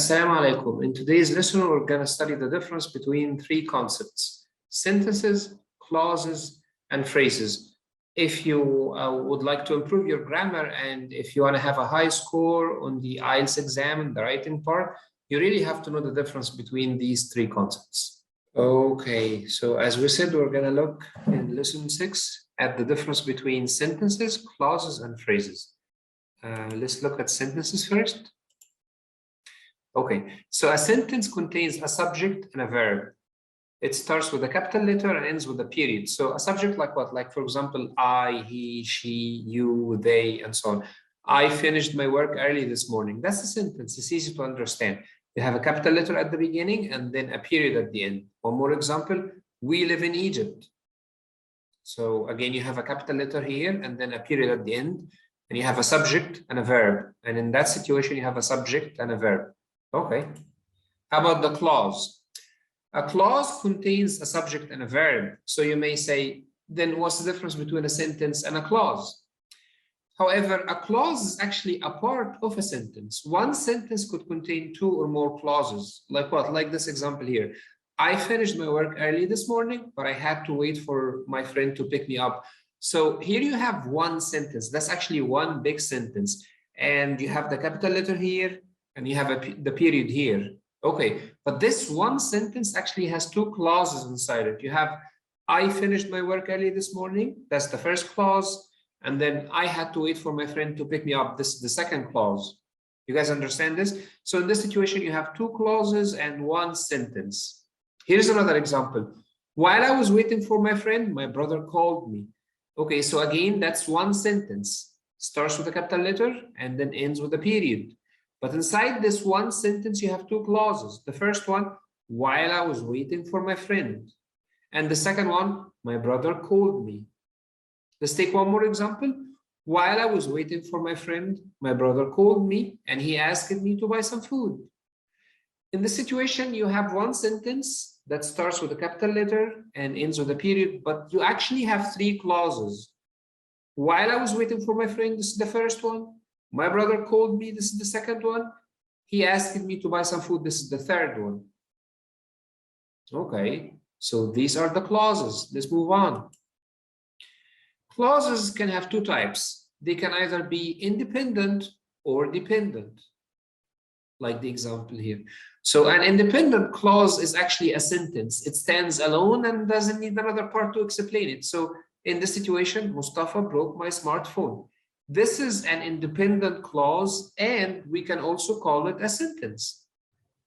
Assalamu alaikum. In today's lesson, we're going to study the difference between three concepts: sentences, clauses, and phrases. If you would like to improve your grammar and if you want to have a high score on the IELTS exam, the writing part, you really have to know the difference between these three concepts. Okay, so as we said, we're going to look in lesson 6 at the difference between sentences, clauses, and phrases. Let's look at sentences first. Okay, so a sentence contains a subject and a verb. It starts with a capital letter and ends with a period. So a subject like what? Like, for example, I, he, she, you, they, and so on. I finished my work early this morning. That's a sentence. It's easy to understand. You have a capital letter at the beginning and then a period at the end. One more example, we live in Egypt. So again, you have a capital letter here and then a period at the end. And you have a subject and a verb. And in that situation, you have a subject and a verb. Okay. How about the clause? A clause contains a subject and a verb. So you may say, then what's the difference between a sentence and a clause? However, a clause is actually a part of a sentence. One sentence could contain two or more clauses. Like what? Like this example here. I finished my work early this morning, but I had to wait for my friend to pick me up. So here you have one sentence. That's actually one big sentence. And you have the capital letter here, and you have the period here. Okay, but this one sentence actually has two clauses inside it. You have, I finished my work early this morning. That's the first clause. And then I had to wait for my friend to pick me up. This is the second clause. You guys understand this? So in this situation, you have two clauses and one sentence. Here's another example. While I was waiting for my friend, my brother called me. Okay, so again, that's one sentence. Starts with a capital letter and then ends with a period. But inside this one sentence, you have two clauses. The first one, while I was waiting for my friend. And the second one, my brother called me. Let's take one more example. While I was waiting for my friend, my brother called me and he asked me to buy some food. In this situation, you have one sentence that starts with a capital letter and ends with a period, but you actually have three clauses. While I was waiting for my friend, this is the first one. My brother called me, this is the second one. He asked me to buy some food, this is the third one. Okay, so these are the clauses. Let's move on. Clauses can have two types. They can either be independent or dependent, like the example here. So an independent clause is actually a sentence. It stands alone and doesn't need another part to explain it. So in this situation, Mustafa broke my smartphone. This is an independent clause, and we can also call it a sentence.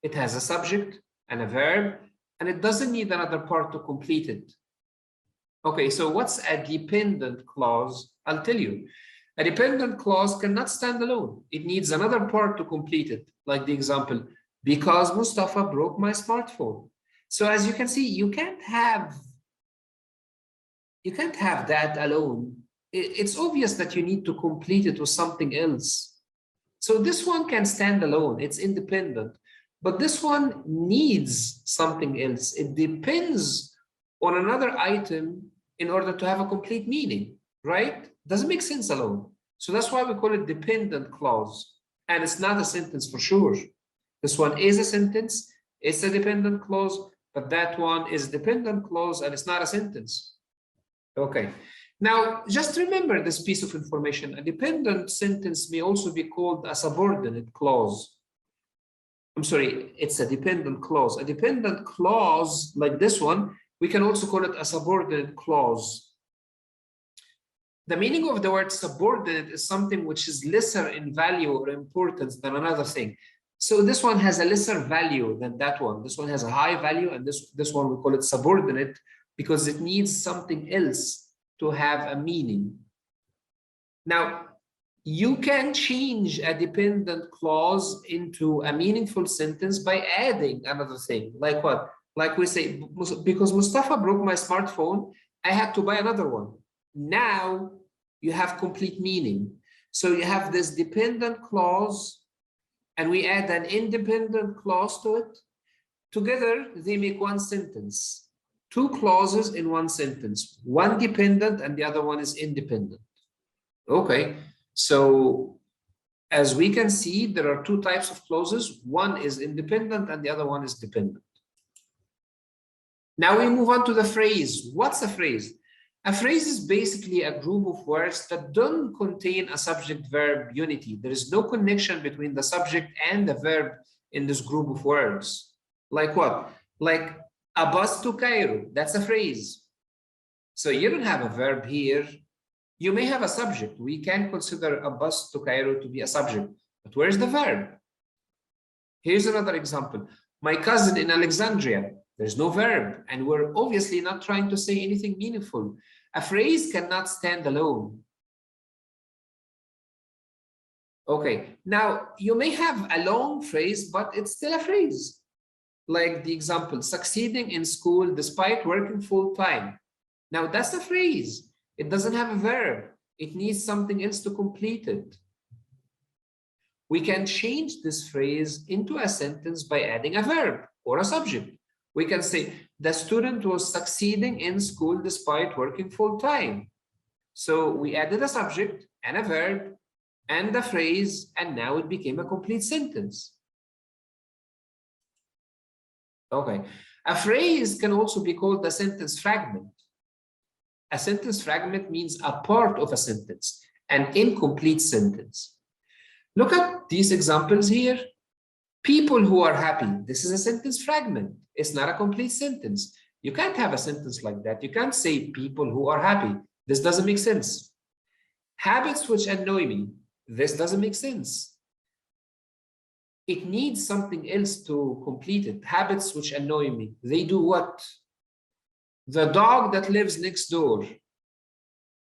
It has a subject and a verb, and it doesn't need another part to complete it. Okay, so what's a dependent clause? I'll tell you. A dependent clause cannot stand alone. It needs another part to complete it, like the example, because Mustafa broke my smartphone. So as you can see, you can't have that alone. It's obvious that you need to complete it with something else. So this one can stand alone, it's independent, but this one needs something else. It depends on another item in order to have a complete meaning, right? Doesn't make sense alone. So that's why we call it dependent clause. And it's not a sentence for sure. This one is a sentence, it's a dependent clause, but that one is dependent clause and it's not a sentence. Okay. Now, just remember this piece of information. A dependent sentence may also be called a subordinate clause. I'm sorry, it's a dependent clause. A dependent clause like this one, we can also call it a subordinate clause. The meaning of the word subordinate is something which is lesser in value or importance than another thing. So this one has a lesser value than that one. This one has a high value, and this one we call it subordinate because it needs something else to have a meaning. Now, you can change a dependent clause into a meaningful sentence by adding another thing. Like what? Like we say, because Mustafa broke my smartphone, I had to buy another one. Now you have complete meaning. So you have this dependent clause and we add an independent clause to it. Together, they make one sentence. Two clauses in one sentence, one dependent and the other one is independent. Okay, so As we can see, there are two types of clauses. One is independent and the other one is dependent. Now we move on to the phrase. What's a phrase? A phrase is basically a group of words that don't contain a subject-verb unity. There is no connection between the subject and the verb in this group of words. Like what? Like a bus to Cairo. That's a phrase. So you don't have a verb here. You may have a subject. We can consider a bus to Cairo to be a subject. But where's the verb? Here's another example. My cousin in Alexandria. There's no verb, and we're obviously not trying to say anything meaningful. A phrase cannot stand alone. Okay, now you may have a long phrase, but it's still a phrase. Like the example, succeeding in school despite working full time. Now that's a phrase. It doesn't have a verb. It needs something else to complete it. We can change this phrase into a sentence by adding a verb or a subject. We can say, the student was succeeding in school despite working full time. So we added a subject and a verb and a phrase, and now it became a complete sentence. Okay. A phrase can also be called a sentence fragment. A sentence fragment means a part of a sentence, an incomplete sentence. Look at these examples here. People who are happy. This is a sentence fragment. It's not a complete sentence. You can't have a sentence like that. You can't say people who are happy. This doesn't make sense. Habits which annoy me. This doesn't make sense. It needs something else to complete it. Habits which annoy me. They do what? The dog that lives next door.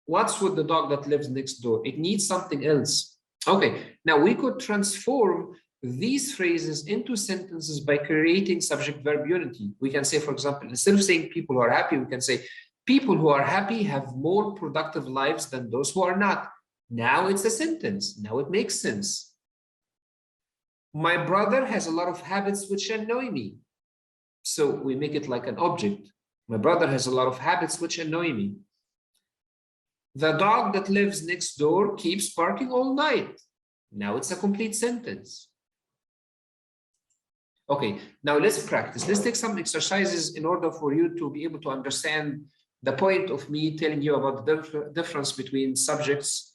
What's with the dog that lives next door? It needs something else. Okay, now we could transform these phrases into sentences by creating subject-verb unity. We can say, for example, instead of saying people who are happy, we can say people who are happy have more productive lives than those who are not. Now it's a sentence. Now it makes sense. My brother has a lot of habits which annoy me. So we make it like an object. My brother has a lot of habits which annoy me. The dog that lives next door keeps barking all night. Now it's a complete sentence. Okay, now let's practice. Let's take some exercises in order for you to be able to understand the point of me telling you about the difference between sentences,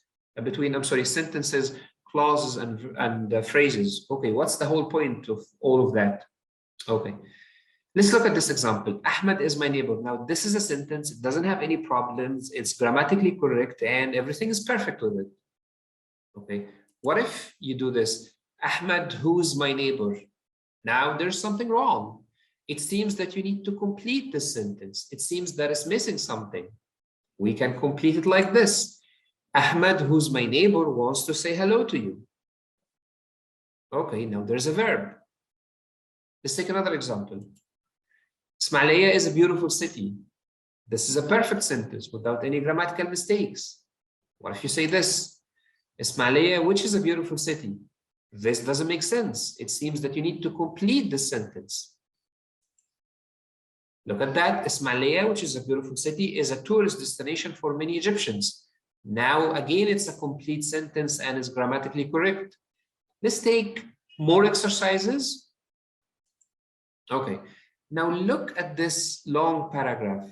clauses, and phrases. Okay, what's the whole point of all of that? Okay, let's look at this example. Ahmed is my neighbor. Now, this is a sentence. It doesn't have any problems. It's grammatically correct, and everything is perfect with it. Okay, what if you do this? Ahmed, who's my neighbor? Now there's something wrong. It seems that you need to complete this sentence. It seems that it's missing something. We can complete it like this. Ahmed, who's my neighbor, wants to say hello to you. Okay, now there's a verb. Let's take another example. Ismailia is a beautiful city. This is a perfect sentence without any grammatical mistakes. What if you say this? Ismailia, which is a beautiful city? This doesn't make sense. It seems that you need to complete this sentence. Look at that. Ismailia, which is a beautiful city, is a tourist destination for many Egyptians. Now, again, it's a complete sentence and is grammatically correct. Let's take more exercises. Okay. Now look at this long paragraph.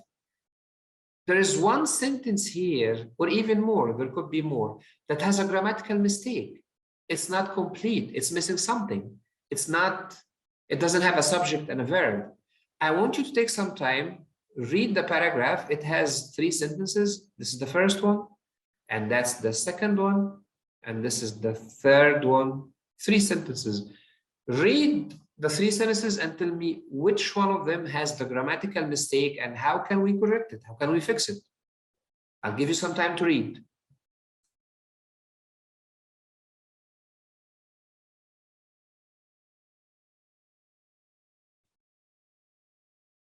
There is one sentence here, or even more, there could be more, that has a grammatical mistake. It's not complete. It's missing something. It doesn't have a subject and a verb. I want you to take some time, read the paragraph. It has 3 sentences. This is the first one, and that's the second one, and this is the third one. 3 sentences. Read the 3 sentences and tell me which one of them has the grammatical mistake and how can we correct it? How can we fix it? I'll give you some time to read.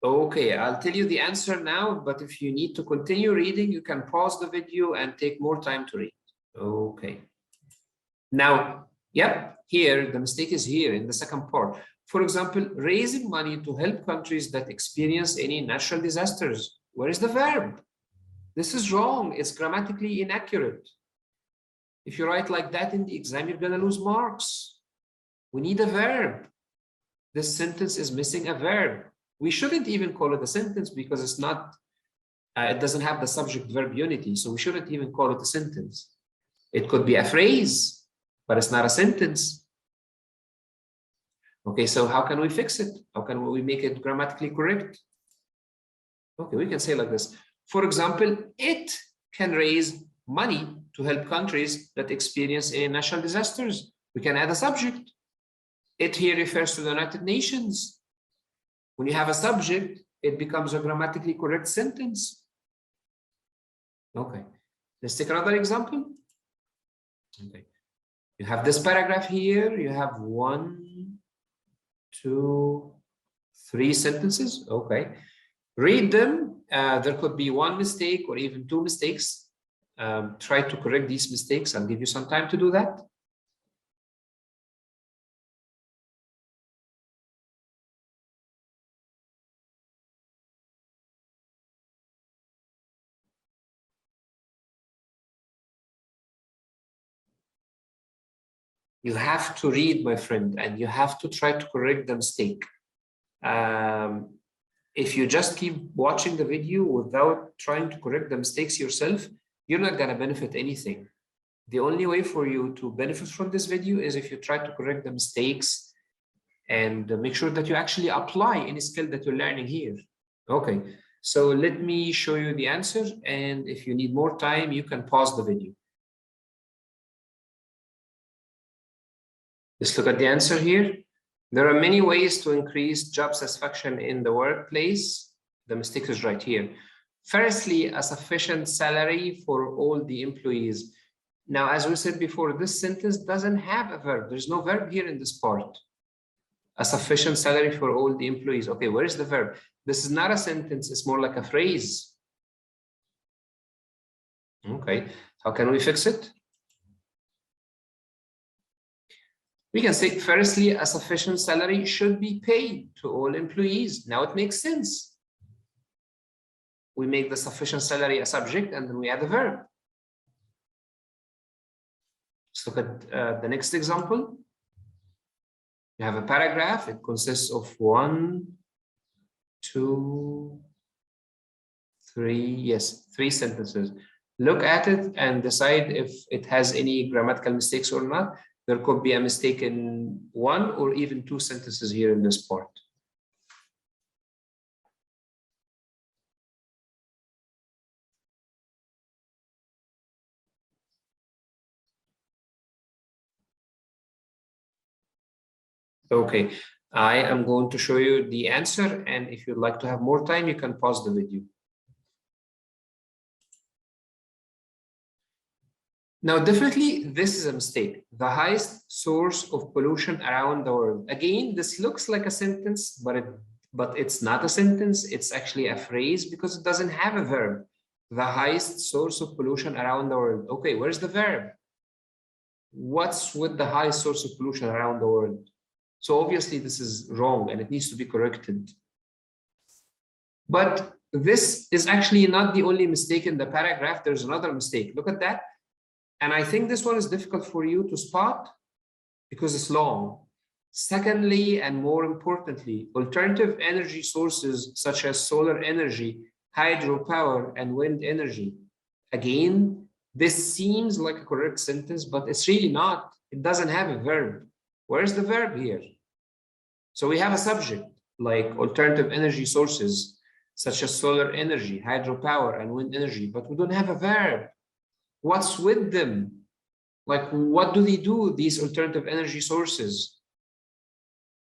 Okay, I'll tell you the answer now, but if you need to continue reading, you can pause the video and take more time to read. Okay. Now, yep, here, the mistake is here in the second part. For example, raising money to help countries that experience any natural disasters. Where is the verb? This is wrong. It's grammatically inaccurate. If you write like that in the exam, you're gonna lose marks. We need a verb. This sentence is missing a verb. We shouldn't even call it a sentence because it's not, it doesn't have the subject-verb unity, so we shouldn't even call it a sentence. It could be a phrase, but it's not a sentence. Okay, so how can we fix it? How can we make it grammatically correct? Okay, we can say like this. For example, it can raise money to help countries that experience natural disasters. We can add a subject. It here refers to the United Nations. When you have a subject, it becomes a grammatically correct sentence. Okay, let's take another example. Okay, you have this paragraph here. You have 1, 2, 3 sentences. Okay, read them. There could be one mistake or even 2 mistakes. Try to correct these mistakes. I'll give you some time to do that. You have to read, my friend, and you have to try to correct the mistake. If you just keep watching the video without trying to correct the mistakes yourself, you're not going to benefit anything. The only way for you to benefit from this video is if you try to correct the mistakes and make sure that you actually apply any skill that you're learning here. Okay, so let me show you the answer, and if you need more time, you can pause the video. Let's look at the answer here. There are many ways to increase job satisfaction in the workplace. The mistake is right here. Firstly, a sufficient salary for all the employees. Now, as we said before, this sentence doesn't have a verb. There's no verb here in this part. A sufficient salary for all the employees. Okay, where is the verb? This is not a sentence. It's more like a phrase. Okay, how can we fix it? We can say, firstly, a sufficient salary should be paid to all employees. Now it makes sense. We make the sufficient salary a subject, and then we add a verb. Let's look at the next example. You have a paragraph. It consists of 1, 2, 3, yes, 3 sentences. Look at it and decide if it has any grammatical mistakes or not. There could be a mistake in 1 or even 2 sentences here in this part. Okay, I am going to show you the answer, and if you'd like to have more time, you can pause the video. Now, definitely, this is a mistake. The highest source of pollution around the world. Again, this looks like a sentence, but it's not a sentence. It's actually a phrase because it doesn't have a verb. The highest source of pollution around the world. Okay, where's the verb? What's with the highest source of pollution around the world? So obviously, this is wrong and it needs to be corrected. But this is actually not the only mistake in the paragraph. There's another mistake. Look at that. And I think this one is difficult for you to spot because it's long. Secondly, and more importantly, alternative energy sources such as solar energy, hydropower, and wind energy. Again, this seems like a correct sentence, but it's really not. It doesn't have a verb. Where's the verb here? So we have a subject like alternative energy sources such as solar energy, hydropower, and wind energy, but we don't have a verb. What's with them? Like, what do they do, these alternative energy sources?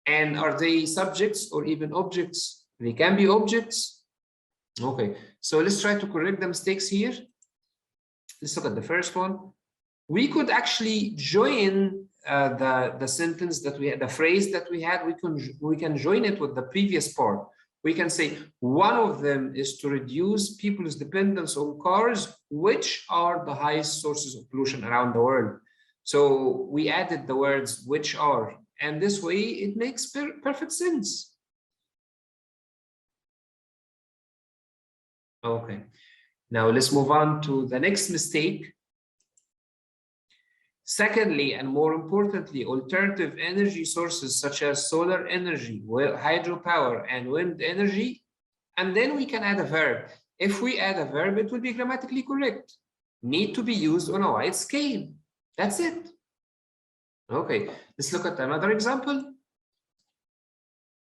And are they subjects or even objects? They can be objects. Okay, so let's try to correct the mistakes here. Let's look at the first one. We could actually join the sentence that we had, the phrase that we had. We can join it with the previous part. We can say one of them is to reduce people's dependence on cars, which are the highest sources of pollution around the world. So we added the words which are, and this way it makes perfect sense. Okay, now let's move on to the next mistake. Secondly, and more importantly, alternative energy sources such as solar energy, hydropower, and wind energy. And then we can add a verb. If we add a verb, it will be grammatically correct. Need to be used on a wide scale. That's it. Okay, let's look at another example.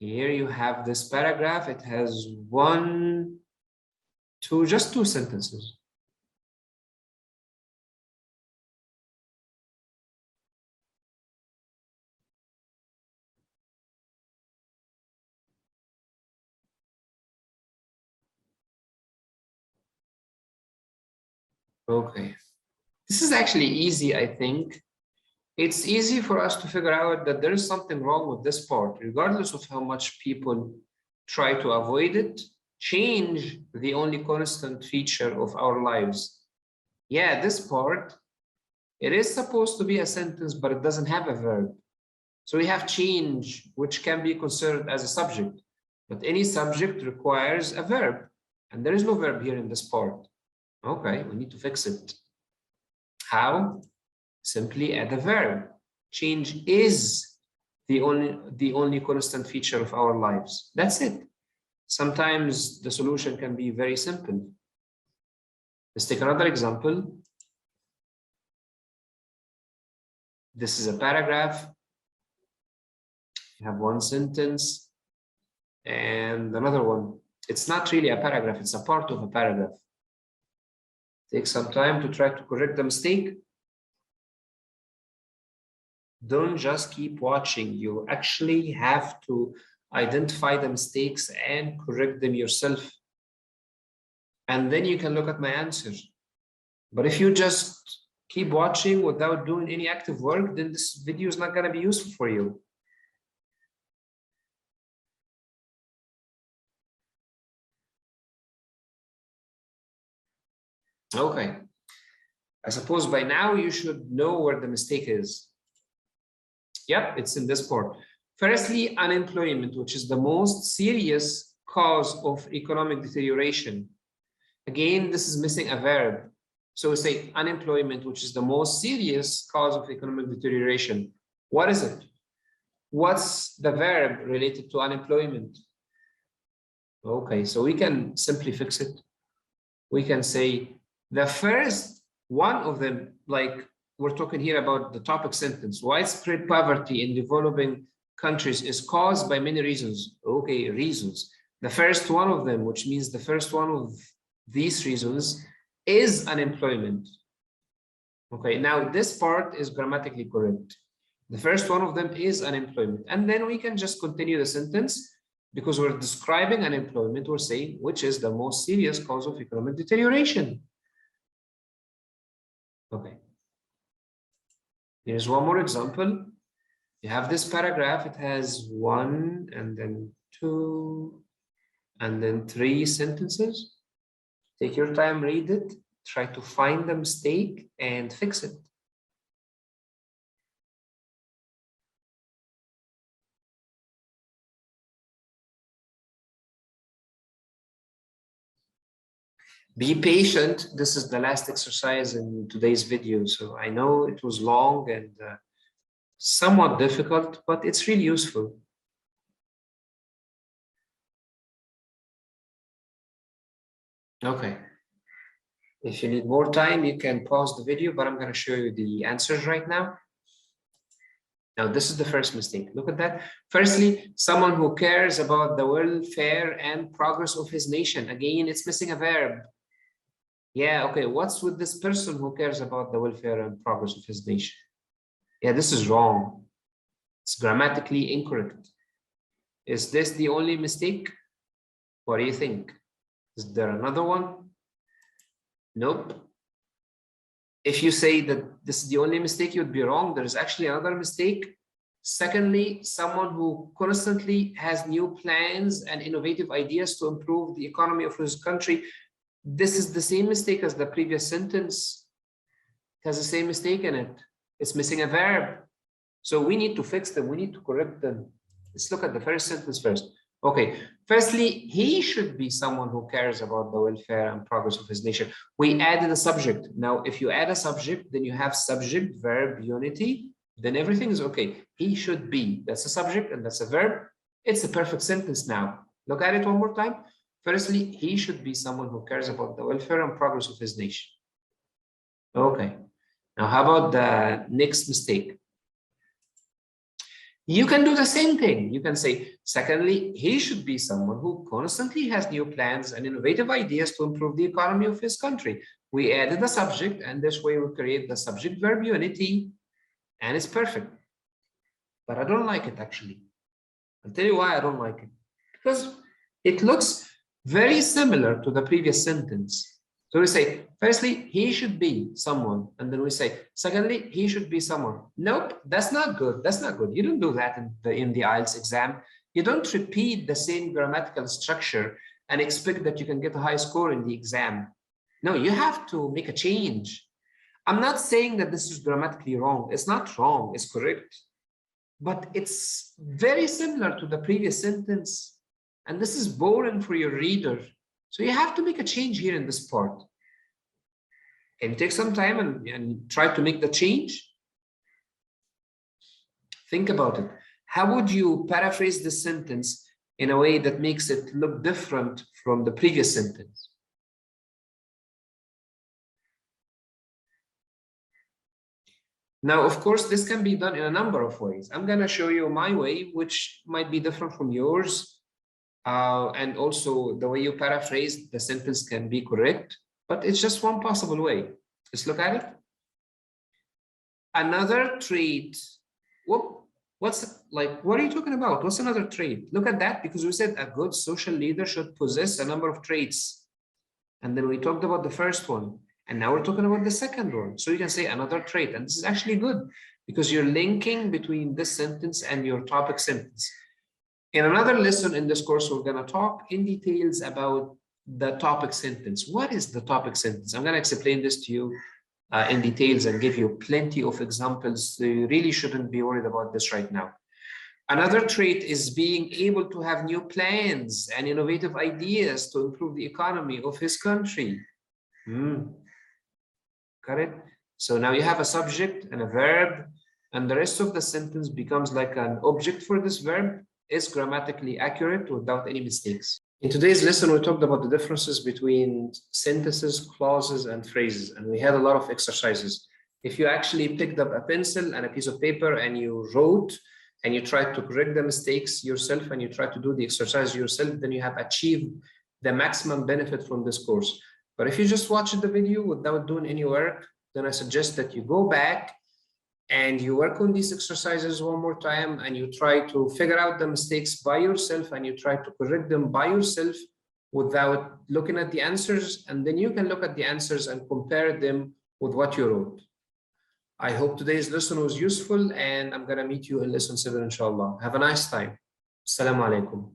Here you have this paragraph. It has just two sentences. Okay, this is actually easy, I think. It's easy for us to figure out that there is something wrong with this part, regardless of how much people try to avoid it. Change the only constant feature of our lives. Yeah, this part, it is supposed to be a sentence, but it doesn't have a verb. So we have change, which can be considered as a subject, but any subject requires a verb, and there is no verb here in this part. Okay, we need to fix it. How? Simply add a verb. Change is the only constant feature of our lives. That's it. Sometimes the solution can be very simple. Let's take another example. This is a paragraph. You have one sentence and another one. It's not really a paragraph, it's a part of a paragraph. Take some time to try to correct the mistake. Don't just keep watching. You actually have to identify the mistakes and correct them yourself. And then you can look at my answer. But if you just keep watching without doing any active work, then this video is not going to be useful for you. Okay. I suppose by now you should know where the mistake is. Yep, it's in this part. Firstly, unemployment, which is the most serious cause of economic deterioration. Again, this is missing a verb. So we say unemployment, which is the most serious cause of economic deterioration. What is it? What's the verb related to unemployment? Okay, so we can simply fix it. We can say the first one of them, like we're talking here about the topic sentence, widespread poverty in developing countries is caused by many reasons. Okay, reasons. The first one of them, which means the first one of these reasons is unemployment. Okay, now this part is grammatically correct. The first one of them is unemployment. And then we can just continue the sentence because we're describing unemployment, we're saying which is the most serious cause of economic deterioration. Okay. Here's one more example. You have this paragraph, it has 1 and then 2 and then 3 sentences. Take your time, read it, try to find the mistake and fix it. Be patient. This is the last exercise in today's video. So I know it was long and somewhat difficult, but it's really useful. Okay. If you need more time, you can pause the video, but I'm going to show you the answers right now. Now, this is the first mistake. Look at that. Firstly, someone who cares about the welfare and progress of his nation. Again, it's missing a verb. Yeah, okay. What's with this person who cares about the welfare and progress of his nation? Yeah, this is wrong. It's grammatically incorrect. Is this the only mistake? What do you think? Is there another one? Nope. If you say that this is the only mistake, you'd be wrong. There's actually another mistake. Secondly, someone who constantly has new plans and innovative ideas to improve the economy of his country. This is the same mistake as the previous sentence. It has the same mistake in it. It's missing a verb. So we need to fix them. We need to correct them. Let's look at the first sentence first. Okay, Firstly, he should be someone who cares about the welfare and progress of his nation. We added a subject. Now, if you add a subject, then you have subject, verb, unity, then everything is okay. He should be. That's a subject and that's a verb. It's a perfect sentence now. Look at it one more time. Firstly, he should be someone who cares about the welfare and progress of his nation. Okay. Now, how about the next mistake? You can do the same thing. You can say, secondly, he should be someone who constantly has new plans and innovative ideas to improve the economy of his country. We added the subject, and this way we create the subject-verb unity, and it's perfect. But I don't like it, actually. I'll tell you why I don't like it. Because it looks very similar to the previous sentence. So we say, firstly, he should be someone. And then we say, secondly, he should be someone. Nope, that's not good. That's not good. You don't do that in the IELTS exam. You don't repeat the same grammatical structure and expect that you can get a high score in the exam. No, you have to make a change. I'm not saying that this is grammatically wrong. It's not wrong. It's correct. But it's very similar to the previous sentence. And this is boring for your reader. So you have to make a change here in this part. Can you take some time and try to make the change? Think about it. How would you paraphrase this sentence in a way that makes it look different from the previous sentence? Now, of course, this can be done in a number of ways. I'm going to show you my way, which might be different from yours. And also the way you paraphrase the sentence can be correct, but it's just one possible way. Let's look at it. Another trait. What are you talking about? What's another trait? Look at that, because we said a good social leader should possess a number of traits. And then we talked about the first one. And now we're talking about the second one. So you can say another trait. And this is actually good because you're linking between this sentence and your topic sentence. In another lesson in this course, we're going to talk in details about the topic sentence. What is the topic sentence? I'm going to explain this to you in details and give you plenty of examples. So you really shouldn't be worried about this right now. Another trait is being able to have new plans and innovative ideas to improve the economy of his country. Correct? So now you have a subject and a verb, and the rest of the sentence becomes like an object for this verb. Is grammatically accurate without any mistakes. In today's lesson, we talked about the differences between sentences, clauses, and phrases, and we had a lot of exercises. If you actually picked up a pencil and a piece of paper and you wrote and you tried to correct the mistakes yourself and you tried to do the exercise yourself, then you have achieved the maximum benefit from this course. But if you just watched the video without doing any work, then I suggest that you go back and you work on these exercises one more time and you try to figure out the mistakes by yourself and you try to correct them by yourself without looking at the answers. And then you can look at the answers and compare them with what you wrote. I hope today's lesson was useful, and I'm going to meet you in lesson 7, inshallah. Have a nice time. Assalamu alaikum.